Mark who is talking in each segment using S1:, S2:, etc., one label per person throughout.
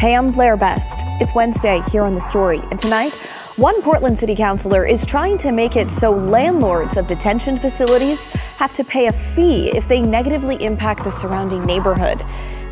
S1: Hey, I'm Blair Best. It's Wednesday here on The Story, and tonight, one Portland City Councilor is trying to make it so landlords of detention facilities have to pay a fee if they negatively impact the surrounding neighborhood.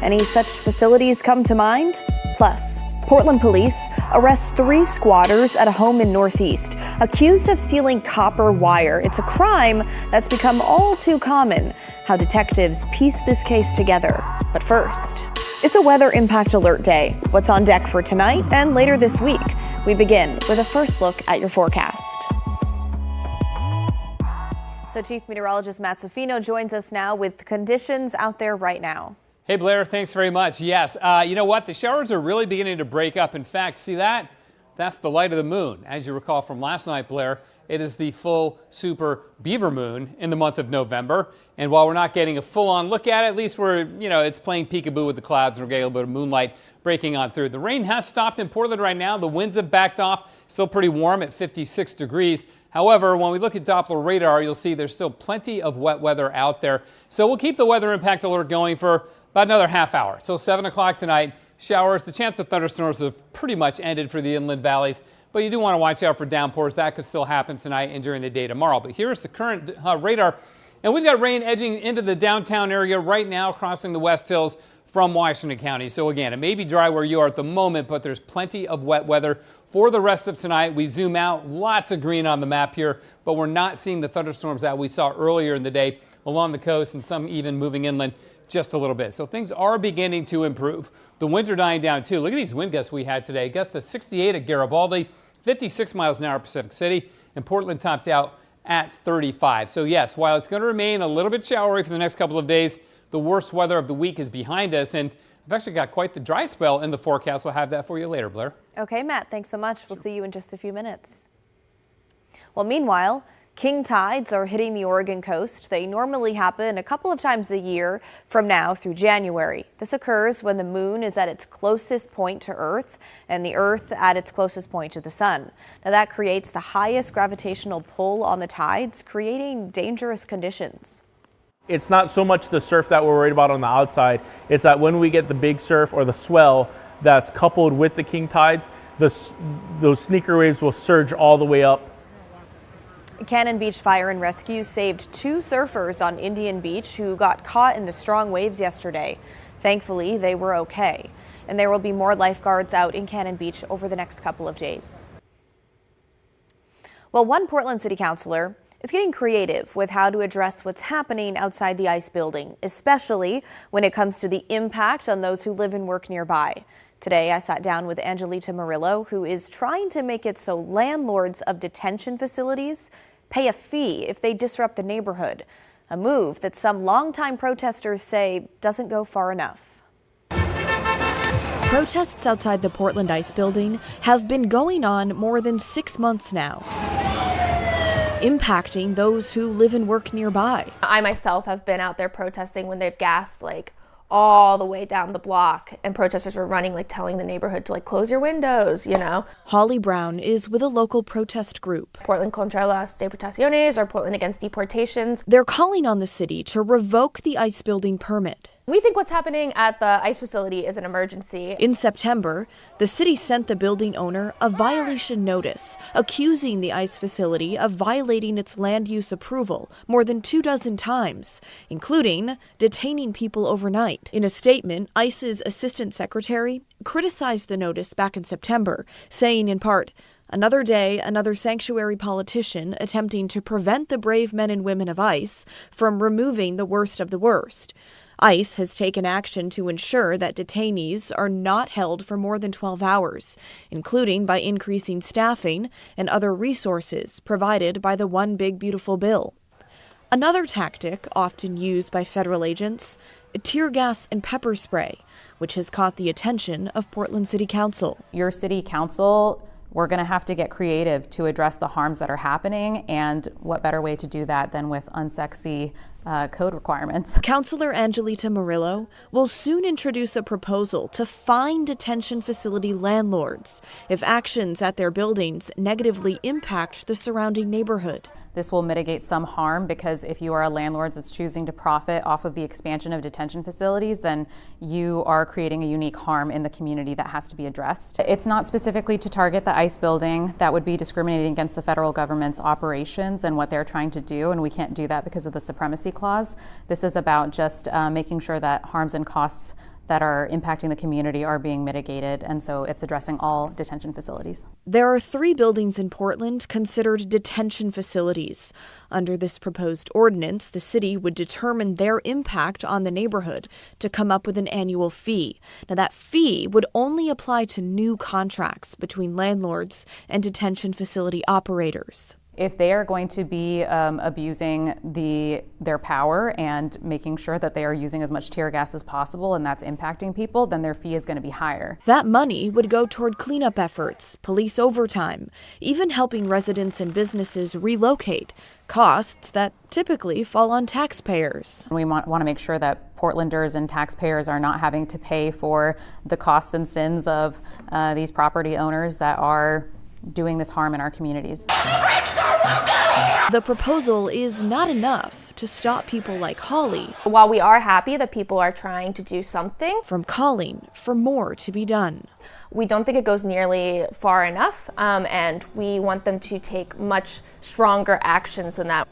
S1: Any such facilities come to mind? Plus, Portland police arrest 3 squatters at a home in Northeast, accused of stealing copper wire. It's a crime that's become all too common. How detectives piece this case together. But first, it's a weather impact alert day. What's on deck for tonight and later this week? We begin with a first look at your forecast. So Chief Meteorologist Matt Sofino joins us now with conditions out there right now.
S2: Hey Blair, thanks very much. Yes, you know what? The showers are really beginning to break up. In fact, see that? That's the light of the moon. As you recall from last night, Blair, it is the full super beaver moon in the month of November. And while we're not getting a full-on look at it, at least we're, it's playing peekaboo with the clouds and we're getting a little bit of moonlight breaking on through. The rain has stopped in Portland right now. The winds have backed off. Still pretty warm at 56 degrees. However, when we look at Doppler radar, you'll see there's still plenty of wet weather out there. So we'll keep the weather impact alert going for about another half hour. So 7 o'clock tonight, showers. The chance of thunderstorms have pretty much ended for the inland valleys. But you do want to watch out for downpours. That could still happen tonight and during the day tomorrow. But here's the current radar. And we've got rain edging into the downtown area right now, crossing the West Hills from Washington County. So again, it may be dry where you are at the moment, but there's plenty of wet weather for the rest of tonight. We zoom out, lots of green on the map here, but we're not seeing the thunderstorms that we saw earlier in the day along the coast and some even moving inland just a little bit. So things are beginning to improve. The winds are dying down too. Look at these wind gusts we had today. Gusts of 68 at Garibaldi, 56 miles an hour at Pacific City, and Portland topped out at 35. So yes, while it's going to remain a little bit showery for the next couple of days, the worst weather of the week is behind us. And I've actually got quite the dry spell in the forecast. We'll have that for you later, Blair.
S1: Okay, Matt, thanks so much. We'll see you in just a few minutes. Well, meanwhile, king tides are hitting the Oregon coast. They normally happen a couple of times a year from now through January. This occurs when the moon is at its closest point to Earth and the Earth at its closest point to the sun. Now that creates the highest gravitational pull on the tides, creating dangerous conditions.
S3: It's not so much the surf that we're worried about on the outside. It's that when we get the big surf or the swell that's coupled with the king tides, those sneaker waves will surge all the way up.
S1: Cannon Beach Fire and Rescue saved 2 surfers on Indian Beach who got caught in the strong waves yesterday. Thankfully, they were okay. And there will be more lifeguards out in Cannon Beach over the next couple of days. Well, one Portland City Councilor is getting creative with how to address what's happening outside the ICE building, especially when it comes to the impact on those who live and work nearby. Today, I sat down with Angelita Morillo, who is trying to make it so landlords of detention facilities pay a fee if they disrupt the neighborhood, a move that some longtime protesters say doesn't go far enough. Protests outside the Portland ICE building have been going on more than 6 months now, impacting those who live and work nearby.
S4: I myself have been out there protesting when they've gassed all the way down the block, and protesters were running, telling the neighborhood to close your windows,
S1: Holly Brown is with a local protest group.
S4: Portland contra las deportaciones, or Portland against deportations.
S1: They're calling on the city to revoke the ICE building permit.
S4: We think what's happening at the ICE facility is an emergency.
S1: In September, the city sent the building owner a violation notice, accusing the ICE facility of violating its land use approval more than 24 times, including detaining people overnight. In a statement, ICE's assistant secretary criticized the notice back in September, saying in part, "Another day, another sanctuary politician attempting to prevent the brave men and women of ICE from removing the worst of the worst." ICE has taken action to ensure that detainees are not held for more than 12 hours, including by increasing staffing and other resources provided by the One Big Beautiful Bill. Another tactic often used by federal agents, tear gas and pepper spray, which has caught the attention of Portland City Council.
S5: Your city council, we're going to have to get creative to address the harms that are happening, and what better way to do that than with unsexy code requirements.
S1: Councilor Angelita Morillo will soon introduce a proposal to fine detention facility landlords if actions at their buildings negatively impact the surrounding neighborhood.
S5: This will mitigate some harm because if you are a landlord that's choosing to profit off of the expansion of detention facilities, then you are creating a unique harm in the community that has to be addressed. It's not specifically to target the ICE building. That would be discriminating against the federal government's operations and what they're trying to do, and we can't do that because of the supremacy clause. This is about just making sure that harms and costs that are impacting the community are being mitigated, and so it's addressing all detention facilities.
S1: There are 3 buildings in Portland considered detention facilities. Under this proposed ordinance, the city would determine their impact on the neighborhood to come up with an annual fee. Now, that fee would only apply to new contracts between landlords and detention facility operators.
S5: If they are going to be abusing their power and making sure that they are using as much tear gas as possible and that's impacting people, then their fee is going to be higher.
S1: That money would go toward cleanup efforts, police overtime, even helping residents and businesses relocate, costs that typically fall on taxpayers.
S5: We want to make sure that Portlanders and taxpayers are not having to pay for the costs and sins of these property owners that are doing this harm in our communities.
S1: The proposal is not enough to stop people like Holly
S4: While we are happy that people are trying to do something,
S1: from calling for more to be done.
S4: we don't think it goes nearly far enough, and we want them to take much stronger actions than that.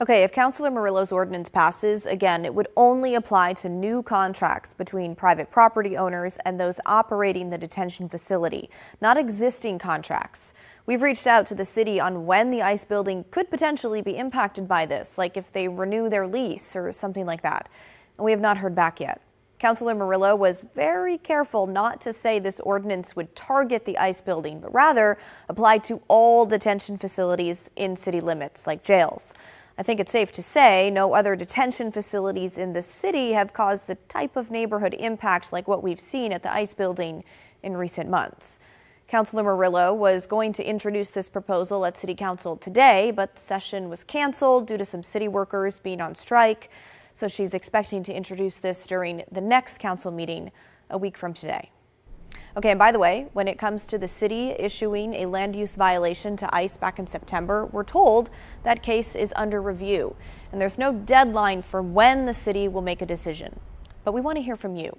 S1: Okay, if Councilor Morillo's ordinance passes, again, it would only apply to new contracts between private property owners and those operating the detention facility, not existing contracts. We've reached out to the city on when the ICE building could potentially be impacted by this, like if they renew their lease or something like that, and we have not heard back yet. Councilor Morillo was very careful not to say this ordinance would target the ICE building, but rather apply to all detention facilities in city limits, like jails. I think it's safe to say no other detention facilities in the city have caused the type of neighborhood impact like what we've seen at the ICE building in recent months. Councilor Morillo was going to introduce this proposal at City Council today, but session was canceled due to some city workers being on strike. So she's expecting to introduce this during the next council meeting a week from today. Okay, and by the way, when it comes to the city issuing a land use violation to ICE back in September, we're told that case is under review, and there's no deadline for when the city will make a decision. But we want to hear from you.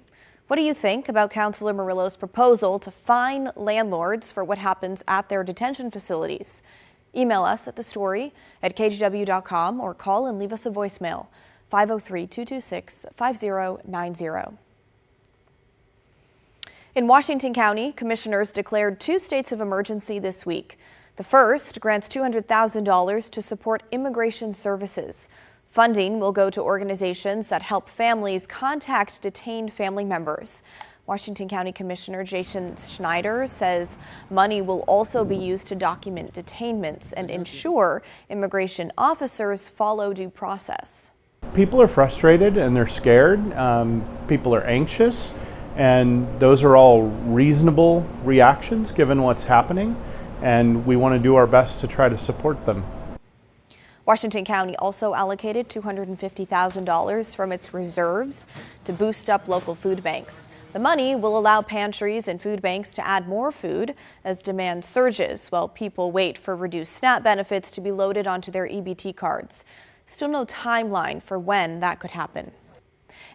S1: What do you think about Councilor Morillo's proposal to fine landlords for what happens at their detention facilities? Email us at thestory@kgw.com or call and leave us a voicemail, 503-226-5090. In Washington County, commissioners declared 2 states of emergency this week. The first grants $200,000 to support immigration services. Funding will go to organizations that help families contact detained family members. Washington County Commissioner Jason Schneider says money will also be used to document detainments and ensure immigration officers follow due process.
S6: People are frustrated and they're scared. People are anxious. And those are all reasonable reactions given what's happening, and we want to do our best to try to support them.
S1: Washington County also allocated $250,000 from its reserves to boost up local food banks. The money will allow pantries and food banks to add more food as demand surges while people wait for reduced SNAP benefits to be loaded onto their EBT cards. Still no timeline for when that could happen.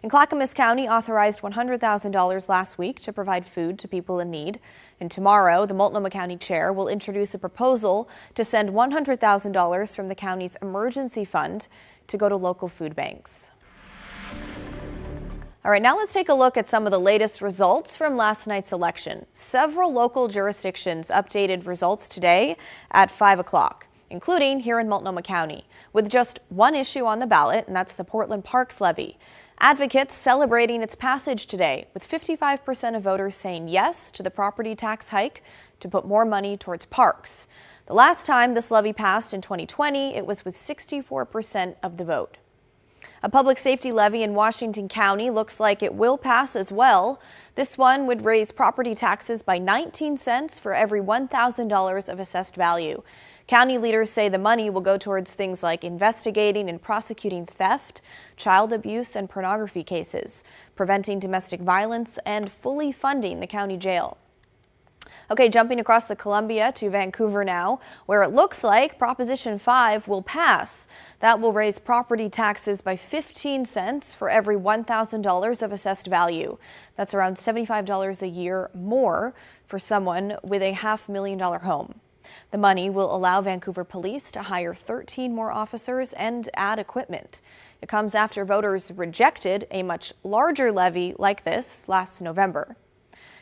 S1: And Clackamas County authorized $100,000 last week to provide food to people in need. And tomorrow, the Multnomah County Chair will introduce a proposal to send $100,000 from the county's emergency fund to go to local food banks. All right, now let's take a look at some of the latest results from last night's election. Several local jurisdictions updated results today at 5 o'clock, including here in Multnomah County, with just one issue on the ballot, and that's the Portland Parks levy. Advocates celebrating its passage today, with 55% of voters saying yes to the property tax hike to put more money towards parks. The last time this levy passed in 2020, it was with 64% of the vote. A public safety levy in Washington County looks like it will pass as well. This one would raise property taxes by 19 cents for every $1,000 of assessed value. County leaders say the money will go towards things like investigating and prosecuting theft, child abuse, and pornography cases, preventing domestic violence, and fully funding the county jail. Okay, jumping across the Columbia to Vancouver now, where it looks like Proposition 5 will pass. That will raise property taxes by 15 cents for every $1,000 of assessed value. That's around $75 a year more for someone with a $500,000 home. The money will allow Vancouver police to hire 13 more officers and add equipment. It comes after voters rejected a much larger levy like this last November.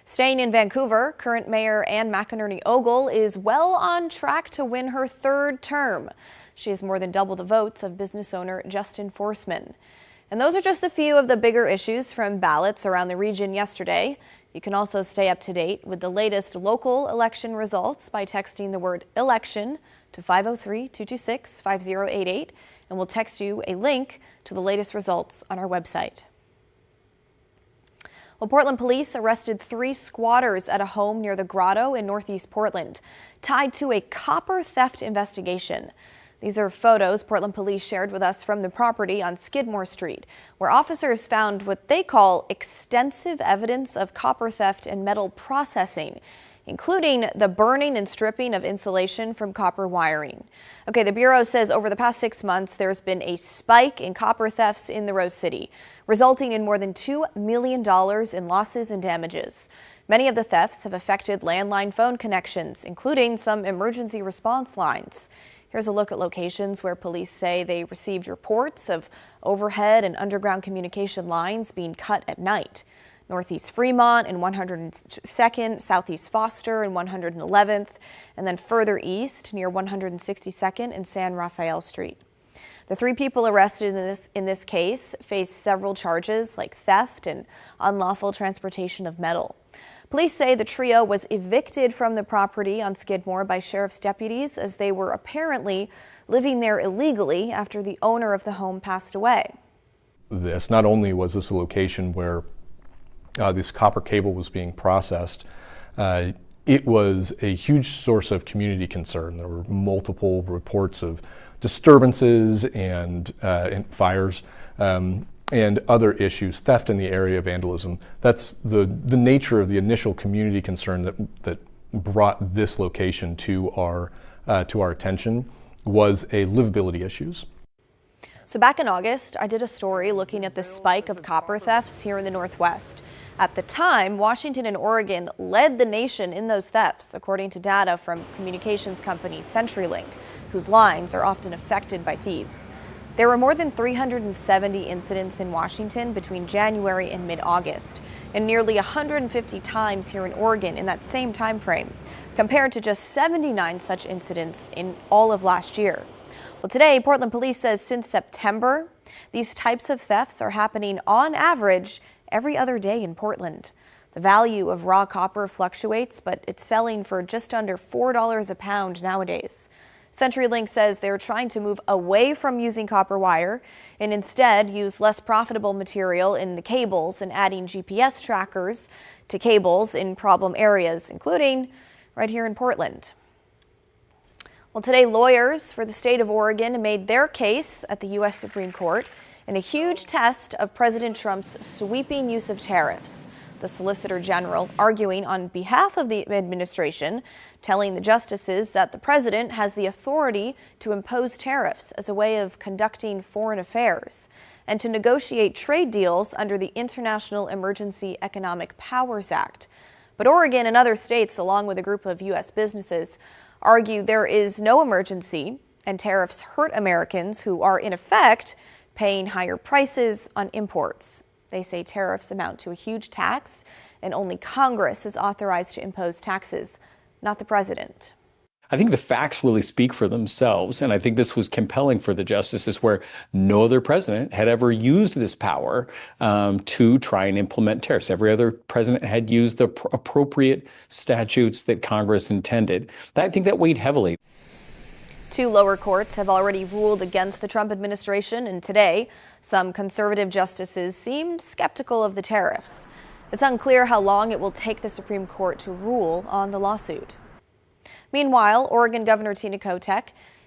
S1: Staying in Vancouver, current Mayor Anne McInerney-Ogle is well on track to win her third term. She has more than double the votes of business owner Justin Forsman. And those are just a few of the bigger issues from ballots around the region yesterday. You can also stay up to date with the latest local election results by texting the word election to 503-226-5088, and we'll text you a link to the latest results on our website. Well, Portland police arrested 3 squatters at a home near the Grotto in Northeast Portland, tied to a copper theft investigation. These are photos Portland police shared with us from the property on Skidmore Street, where officers found what they call extensive evidence of copper theft and metal processing, including the burning and stripping of insulation from copper wiring. Okay, the Bureau says over the past 6 months, there's been a spike in copper thefts in the Rose City, resulting in more than $2 million in losses and damages. Many of the thefts have affected landline phone connections, including some emergency response lines. Here's a look at locations where police say they received reports of overhead and underground communication lines being cut at night. Northeast Fremont and 102nd, Southeast Foster and 111th, and then further east near 162nd and San Rafael Street. The 3 people arrested in this case face several charges like theft and unlawful transportation of metal. Police say the trio was evicted from the property on Skidmore by sheriff's deputies as they were apparently living there illegally after the owner of the home passed away.
S7: Not only was this a location where this copper cable was being processed, it was a huge source of community concern. There were multiple reports of disturbances and fires and other issues, theft in the area, vandalism. That's the nature of the initial community concern that brought this location to our attention was livability issues.
S1: So back in August, I did a story looking at the spike of copper thefts here in the Northwest. At the time, Washington and Oregon led the nation in those thefts, according to data from communications company CenturyLink, whose lines are often affected by thieves. There were more than 370 incidents in Washington between January and mid-August, and nearly 150 times here in Oregon in that same time frame, compared to just 79 such incidents in all of last year. Well, today, Portland Police says since September, these types of thefts are happening on average every other day in Portland. The value of raw copper fluctuates, but it's selling for just under $4 a pound nowadays. CenturyLink says they're trying to move away from using copper wire and instead use less profitable material in the cables and adding GPS trackers to cables in problem areas, including right here in Portland. Well, today, lawyers for the state of Oregon made their case at the U.S. Supreme Court in a huge test of President Trump's sweeping use of tariffs. The Solicitor General arguing on behalf of the administration, telling the justices that the president has the authority to impose tariffs as a way of conducting foreign affairs and to negotiate trade deals under the International Emergency Economic Powers Act. But Oregon and other states, along with a group of U.S. businesses, argue there is no emergency and tariffs hurt Americans who are, in effect, paying higher prices on imports. They say tariffs amount to a huge tax, and only Congress is authorized to impose taxes, not the president.
S8: I think the facts really speak for themselves, and I think this was compelling for the justices where no other president had ever used this power to try and implement tariffs. Every other president had used the appropriate statutes that Congress intended. I think that weighed heavily.
S1: 2 lower courts have already ruled against the Trump administration, and today, some conservative justices seemed skeptical of the tariffs. It's unclear how long it will take the Supreme Court to rule on the lawsuit. Meanwhile, Oregon Governor Tina Kotek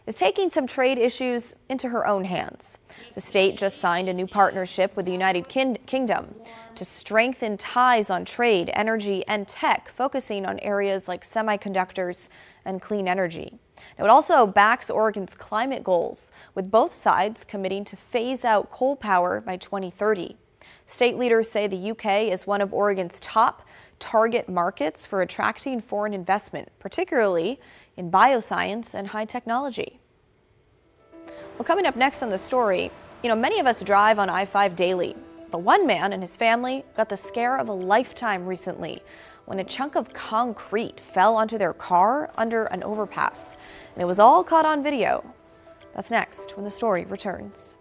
S1: is taking some trade issues into her own hands. The state just signed a new partnership with the United Kingdom to strengthen ties on trade, energy, and tech, focusing on areas like semiconductors and clean energy. Now, it also backs Oregon's climate goals, with both sides committing to phase out coal power by 2030. State leaders say the UK is one of Oregon's top target markets for attracting foreign investment, particularly in bioscience and high technology. Well, coming up next on the story, many of us drive on I-5 daily. But one man and his family got the scare of a lifetime recently when a chunk of concrete fell onto their car under an overpass. And it was all caught on video. That's next when the story returns.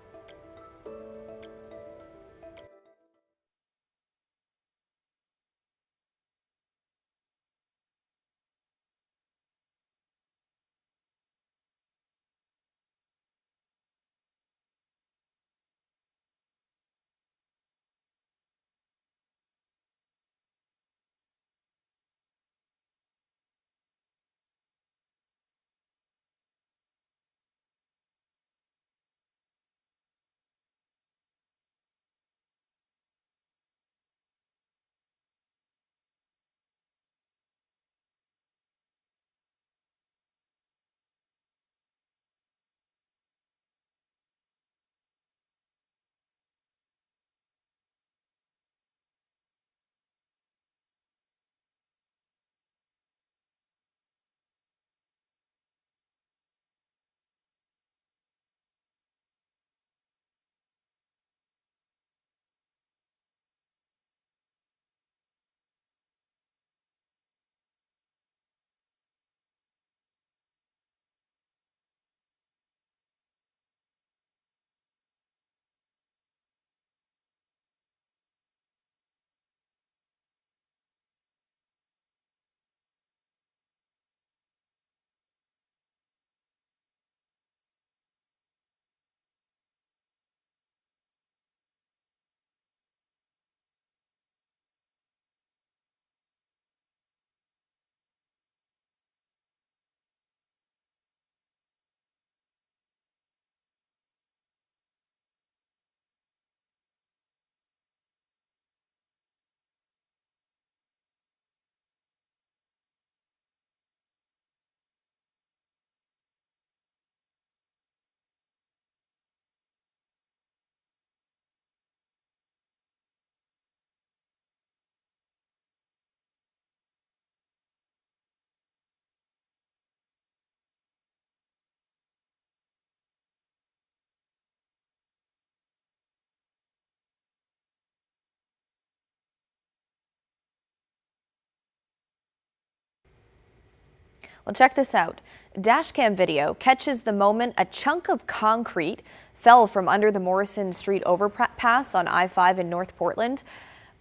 S1: Well, check this out. Dashcam video catches the moment a chunk of concrete fell from under the Morrison Street overpass on I-5 in North Portland,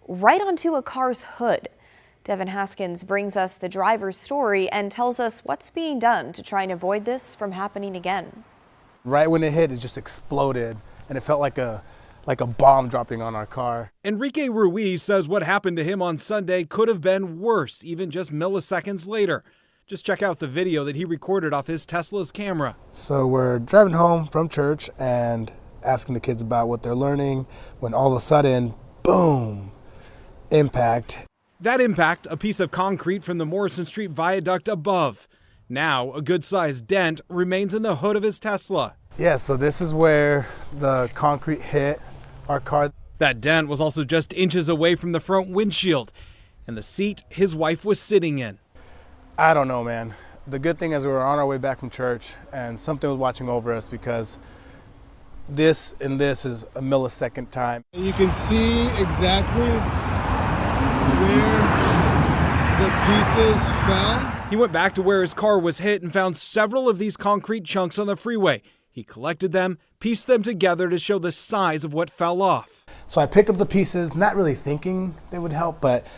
S1: right onto a car's hood. Devin Haskins brings us the driver's story and tells us what's being done to try and avoid this from happening again.
S9: Right when it hit, it just exploded, and it felt like a bomb dropping on our car.
S10: Enrique Ruiz says what happened to him on Sunday could have been worse, even just milliseconds later. Just check out the video that he recorded off his Tesla's camera.
S9: So we're driving home from church and asking the kids about what they're learning, when all of a sudden, boom, impact.
S10: That impact, a piece of concrete from the Morrison Street viaduct above. Now, a good-sized dent remains in the hood of his Tesla.
S9: Yeah, so this is where the concrete hit our car.
S10: That dent was also just inches away from the front windshield and the seat his wife was sitting in.
S9: I don't know, man. The good thing is we were on our way back from church and something was watching over us, because this is a millisecond time.
S11: You can see exactly where the pieces fell.
S10: He went back to where his car was hit and found several of these concrete chunks on the freeway. He collected them, pieced them together to show the size of what fell off.
S9: So I picked up the pieces, not really thinking they would help, but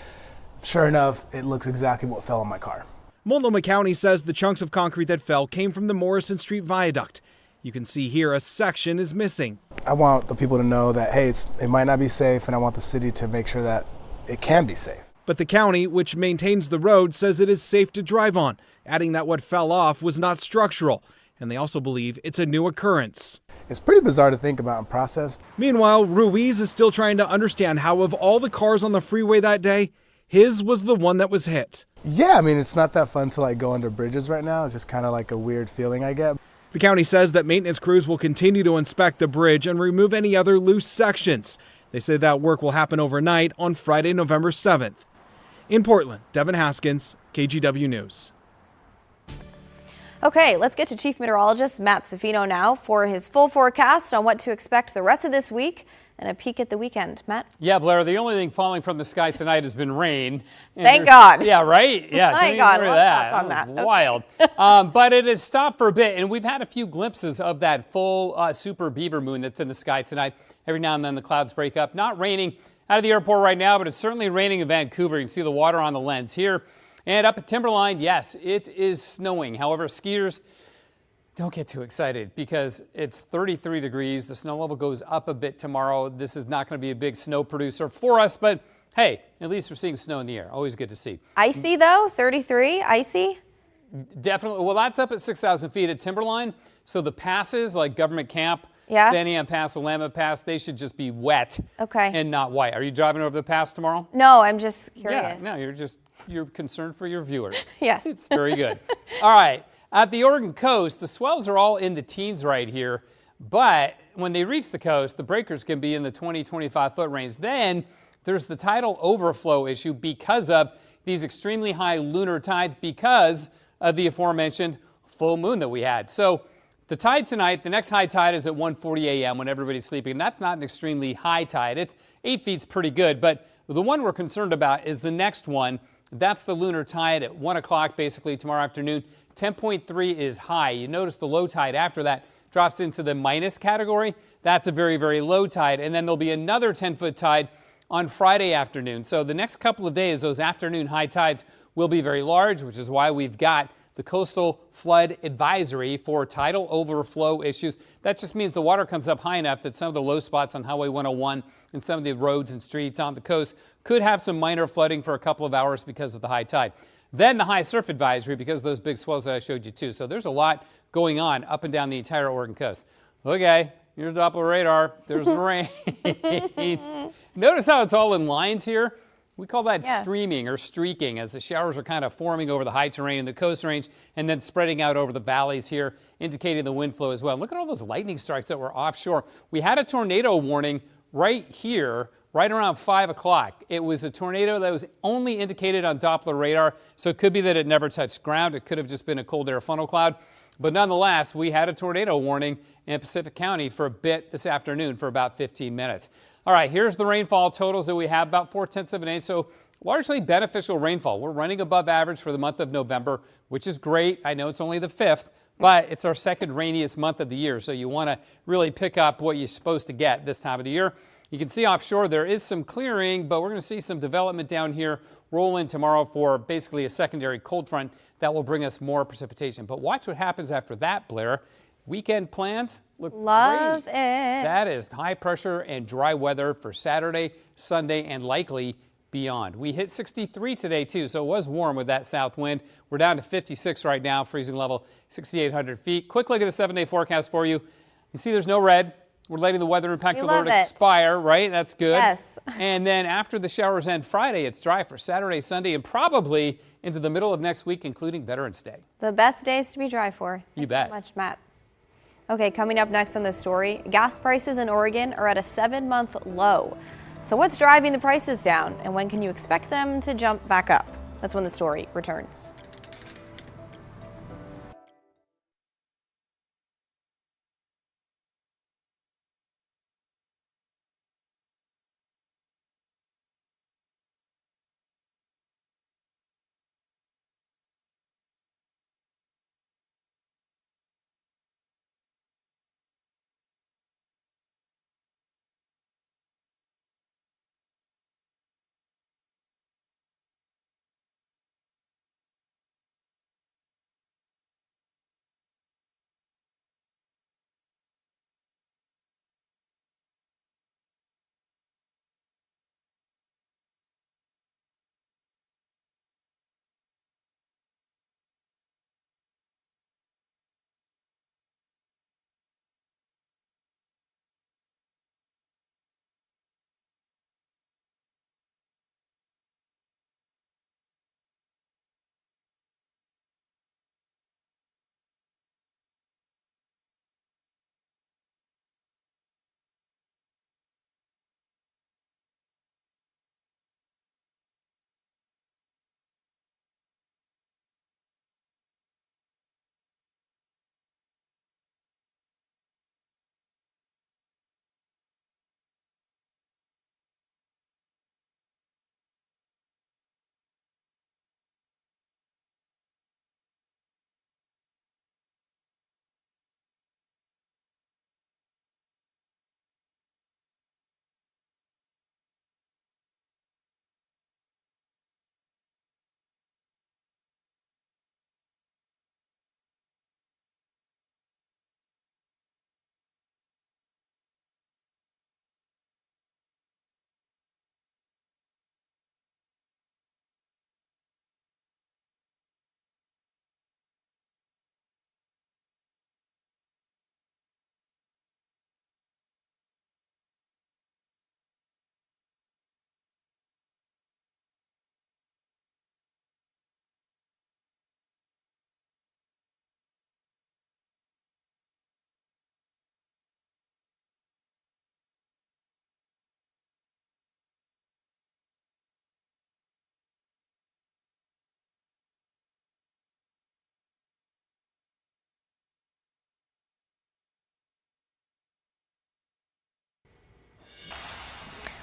S9: sure enough, it looks exactly what fell on my car.
S10: Multnomah County says the chunks of concrete that fell came from the Morrison Street viaduct. You can see here a section is missing.
S9: I want the people to know that, hey, it might not be safe, and I want the city to make sure that it can be safe.
S10: But the county, which maintains the road, says it is safe to drive on, adding that what fell off was not structural, and they also believe it's a new occurrence.
S9: It's pretty bizarre to think about and process.
S10: Meanwhile, Ruiz is still trying to understand how of all the cars on the freeway that day, his was the one that was hit.
S9: Yeah, I mean, it's not that fun to go under bridges right now. It's just kind of like a weird feeling I get.
S10: The county says that maintenance crews will continue to inspect the bridge and remove any other loose sections. They say that work will happen overnight on Friday, November 7th. In Portland, Devin Haskins, KGW News.
S1: Okay, let's get to Chief Meteorologist Matt Safino now for his full forecast on what to expect the rest of this week and a peek at the weekend. Matt?
S2: Yeah, Blair, the only thing falling from the sky tonight has been rain.
S1: Thank God.
S2: Yeah, right? Yeah,
S1: Thank God.
S2: That.
S1: On that.
S2: Wild. But it has stopped for a bit, and we've had a few glimpses of that full super beaver moon that's in the sky tonight. Every now and then the clouds break up. Not raining out of the airport right now, but it's certainly raining in Vancouver. You can see the water on the lens here. And up at Timberline, yes, it is snowing. However, skiers, don't get too excited because it's 33 degrees. The snow level goes up a bit tomorrow. This is not going to be a big snow producer for us, but hey, at least we're seeing snow in the air. Always good to see.
S1: Icy though, 33, icy?
S2: Definitely. Well, that's up at 6,000 feet at Timberline. So the passes like Government Camp,
S1: yeah,
S2: Sandy Ann Pass, Willamette Pass, they should just be wet
S1: okay,
S2: and not white. Are you driving over the pass tomorrow?
S1: No, I'm just curious.
S2: Yeah, no, you're concerned for your viewers.
S1: Yes.
S2: It's very good. All right. At the Oregon coast, the swells are all in the teens right here, but when they reach the coast, the breakers can be in the 20, 25 foot range. Then there's the tidal overflow issue because of these extremely high lunar tides because of the aforementioned full moon that we had. So the tide tonight, the next high tide is at 1:40 a.m. when everybody's sleeping. And that's not an extremely high tide. It's 8 feet's pretty good, but the one we're concerned about is the next one. That's the lunar tide at 1 o'clock basically tomorrow afternoon. 10.3 is high. You notice the low tide after that drops into the minus category. That's a very, very low tide. And then there'll be another 10-foot tide on Friday afternoon. So the next couple of days, those afternoon high tides will be very large, which is why we've got the coastal flood advisory for tidal overflow issues. That just means the water comes up high enough that some of the low spots on Highway 101 and some of the roads and streets on the coast could have some minor flooding for a couple of hours because of the high tide. Then the high surf advisory because of those big swells that I showed you too. So there's a lot going on up and down the entire Oregon coast. Okay, here's Doppler radar. There's the rain. Notice how it's all in lines here? We call that streaming or streaking as the showers are kind of forming over the high terrain in the coast range and then spreading out over the valleys here, indicating the wind flow as well. Look at all those lightning strikes that were offshore. We had a tornado warning right here, right around 5 o'clock. It was a tornado that was only indicated on Doppler radar, so it could be that it never touched ground. It could have just been a cold air funnel cloud. But nonetheless, we had a tornado warning in Pacific County for a bit this afternoon for about 15 minutes. All right, here's the rainfall totals that we have, about 0.4 of an inch, so largely beneficial rainfall. We're running above average for the month of November, which is great. I know it's only the 5th, but it's our second rainiest month of the year, so you want to really pick up what you're supposed to get this time of the year. You can see offshore there is some clearing, but we're going to see some development down here roll in tomorrow for basically a secondary cold front that will bring us more precipitation. But watch what happens after that, Blair. Weekend plans look
S1: Love
S2: great.
S1: it.
S2: That is high pressure and dry weather for Saturday, Sunday, and likely beyond. We hit 63 today too, so it was warm with that south wind. We're down to 56 right now, freezing level 6,800 feet. Quick look at the 7-day forecast for you. You see there's no red. We're letting the weather impact alert expire, right? That's good.
S1: Yes.
S2: And then after the showers end Friday, it's dry for Saturday, Sunday, and probably into the middle of next week, including Veterans Day.
S1: The best days to be dry for.
S2: You bet.
S1: Thanks so much, Matt. Okay, coming up next on the story, gas prices in Oregon are at a 7-month low. So what's driving the prices down, and when can you expect them to jump back up? That's when the story returns.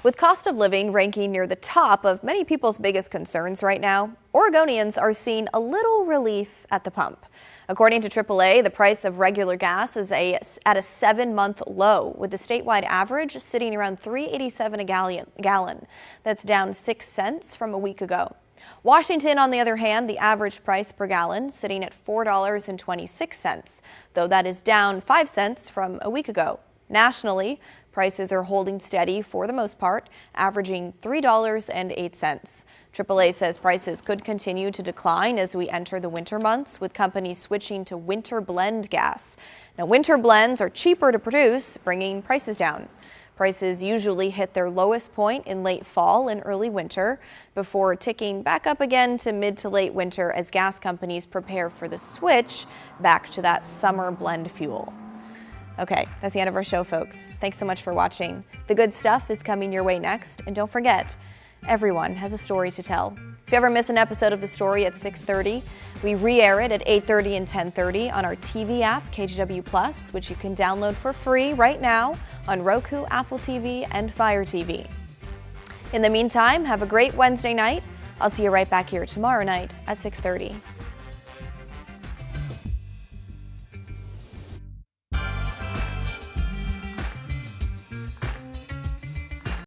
S1: With cost of living ranking near the top of many people's biggest concerns right now, Oregonians are seeing a little relief at the pump. According to AAA, the price of regular gas is at a 7-month low, with the statewide average sitting around $3.87 a gallon. That's down 6 cents from a week ago. Washington, on the other hand, the average price per gallon sitting at $4.26, though that is down 5 cents from a week ago. Nationally, prices are holding steady for the most part, averaging $3.08. AAA says prices could continue to decline as we enter the winter months, with companies switching to winter blend gas. Now, winter blends are cheaper to produce, bringing prices down. Prices usually hit their lowest point in late fall and early winter before ticking back up again to mid to late winter as gas companies prepare for the switch back to that summer blend fuel. Okay, that's the end of our show, folks. Thanks so much for watching. The good stuff is coming your way next. And don't forget, everyone has a story to tell. If you ever miss an episode of The Story at 6:30, we re-air it at 8:30 and 10:30 on our TV app, KGW+, which you can download for free right now on Roku, Apple TV, and Fire TV. In the meantime, have a great Wednesday night. I'll see you right back here tomorrow night at 6:30.